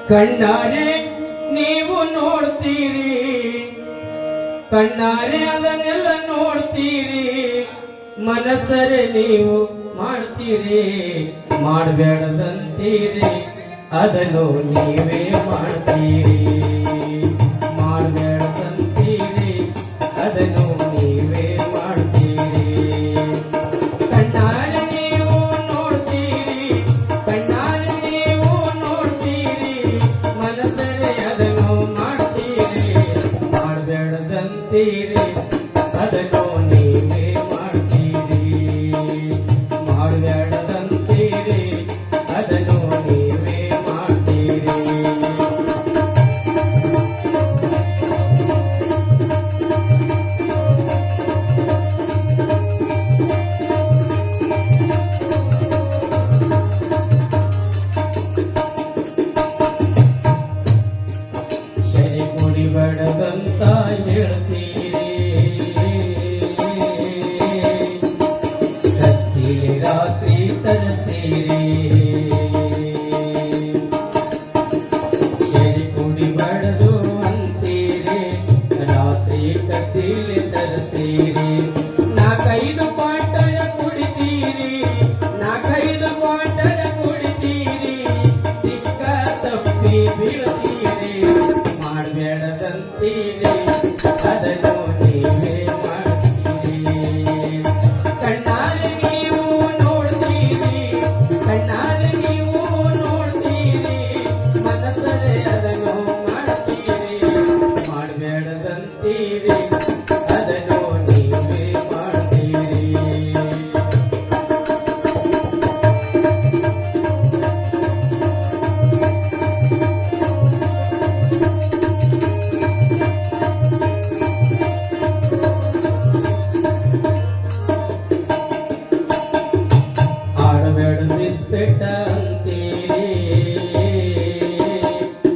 ಕಣ್ಣಾರೆ ನೀವು ನೋಡ್ತೀರಿ, ಕಣ್ಣಾರೆ ಅದನ್ನೆಲ್ಲ ನೋಡ್ತೀರಿ, ಮನಸ್ಸರೆ ನೀವು ಮಾಡ್ತೀರಿ, ಮಾಡಬೇಡದಂತೀರಿ ಅದನ್ನು ನೀವೇ ಮಾಡ್ತೀರಿ, ಮಾಡಬೇಡದಂತೀರಿ ಅದನ್ನು ನೀವೇ ಮಾಡ್ತೀರಿ. ಕಣ್ಣಾರೆ ನೀವು ನೋಡ್ತೀರಿ, ಕಣ್ಣಾರೆ ನೀವು ನೋಡ್ತೀರಿ, ಮನಸ್ಸರೆ ಅದನ್ನು ಮಾಡ್ತೀರಿ, ಮಾಡಬೇಡದಂತೀರಿ ಅದನ್ನು ನೀವೇ ಮಾಡ್ತೀರಿ, ಮಾಡಬೇಡದಂತೀರಿ ಅದನ್ನು ನೀವೇ ಮಾಡ್ತೀರಿ. ಶರಿ ಕುಡಿಬೇಡದಂತ ಹೇಳ್ತೀರಿ, ಕತ್ತಿಲಿ ರಾತ್ರಿ ತರಿಸ್ತೀರಿ, ಶರಿ ಕುಡಿಬಾರದು ಅಂತೀರಿ, ರಾತ್ರಿ ಕತ್ತಿಲಿ ತರಿಸ್ತೀರಿ, ನಾಲ್ಕೈದು ಕ್ವಾರ್ಟರ್ ಕುಡಿತೀರಿ, ನಾಲ್ಕೈದು ಕ್ವಾರ್ಟರ್ ಕುಡಿತೀರಿ, ದಿಕ್ಕ ತಪ್ಪಿ ಬೀಳ್ತೀರಿ, ಮಾಡಬೇಡದಂತೀರಿ ಅದನ್ನು ನೀವೇ ಮಾಡ್ತೀರಿ. ಕಣ್ಣಾರೆ ನೀವು ನೋಡ್ತೀರಿ, ಕಣ್ಣಾರೆ ನೀವು ನೋಡ್ತೀರಿ, ಮನಸ್ಸರೆ ಅದನ್ನು ಮಾಡ್ತೀರಿ, ಮಾಡಬೇಡದಂತೀರಿ ಅದನ್ನು ನೀವೇ ಮಾಡ್ತೀರಿ. ಆಡಬೇಡ ಅಂತೀರಿ,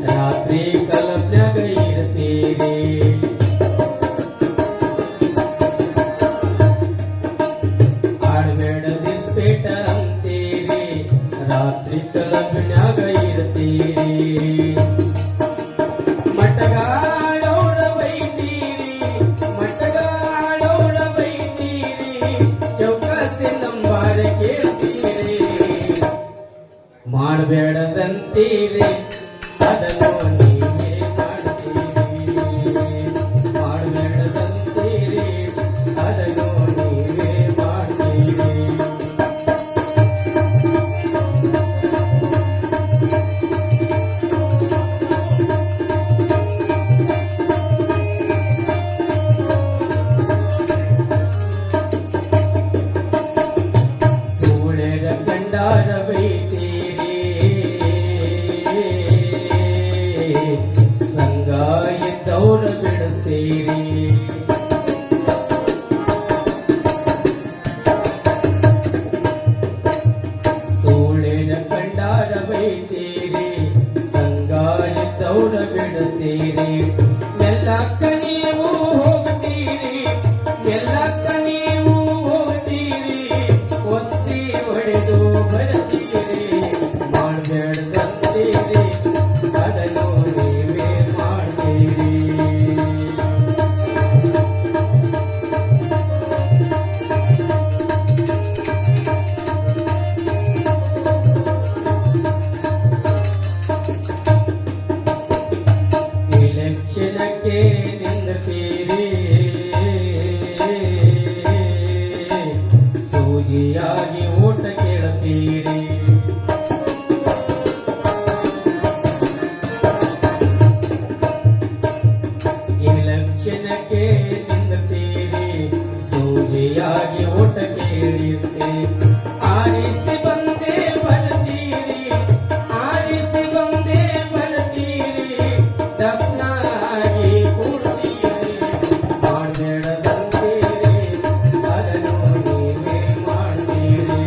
ರಾತ್ರಿ ಕಲಬ್ನ್ಯಾಗ ಇರ್ತೀರಿ, ಆಡಬೇಡ ದಿಸ್ಪೇಟ ಅಂತೀರಿ, ರಾತ್ರಿ ಕಲಬ್ನ್ಯಾಗ ಇರ್ತೀರಿ, ಮಟಗಾಳೋಡ ಬೈತೀರಿ, ಮಟಗಾಳೋಡ ಬೈತೀರಿ, ಚೌಕಾಸಿ ನಂಬಾರ ಕೇಳ್ತೀರಿ, ಮಾಡಬೇಡದಂತೀರಿ ಅದನ್ನು ನೀವೇ ಮಾಡ್ತೀರಿ, ಮಾಡಬೇಡದಂತೀರಿ ಅದನ್ನು ನೀವೇ ಮಾಡ್ತೀರಿ. ಸೂಳೆರ ಕಂಡಾರ ಬೈತೀರಿ, ಸಂಗ ಇದ್ದವ್ರ ಬಿಡಿಸ್ತೀರಿ, ಸೂಳೆರ ಕಂಡಾರ ಬೈತೀರಿ, ಸಂಗ ಇದ್ದವ್ರ ಬಿಡಿಸ್ತೀರಿ, ಎಲ್ಲಕ್ಕ ನೀವು ಹೋಗ್ತೀರಿ, ಎಲ್ಲಕ್ಕ ನೀವು ಹೋಗ್ತೀರಿ, ವಸ್ತಿ ಹೊಡೆದು ಬರ್ತೀರಿ, ಮಾಡಬೇಡದಂತೀರಿ ಅದನ್ನು ನೀವೇ ಮಾಡ್ತೀರಿ. ಇಲೆಕ್ಷನಕ್ಕೆ ನಿಂದತೀರಿ, ಸೂಜಿಯಾಗಿ ಓಟ ಕೇಳುತ್ತೀರಿ, ಇಲೆಕ್ಷನಕ್ಕೆ ನಿಂದತೀರಿ, ಸೂಜಿಯಾಗಿ ಓಟ ಕೇಳುತ್ತೀರಿ, ಆರಿಸಿ ಬಂದೇ ಬರ್ತೀರಿ, ಆರಿಸಿ ಬಂದೇ ಬರ್ತೀರಿ, ದಪ್ನಾಗಿ ಕೂಡ್ತೀರಿ, ಮಾಡಬೇಡದಂತೀರಿ ಅದನ್ನು ನೀವೇ ಮಾಡ್ತೀರಿ.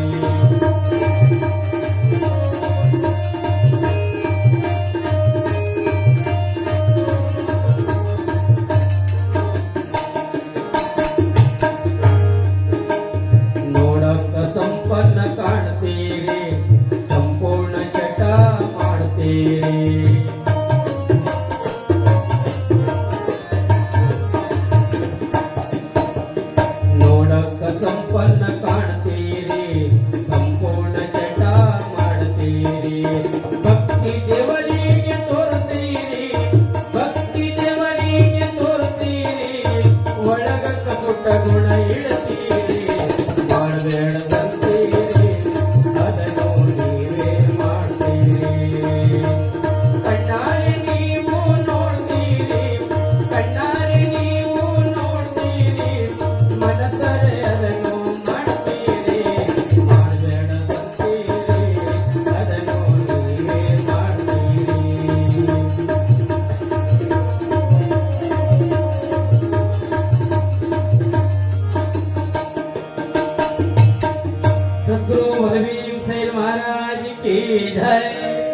महाराज की जय।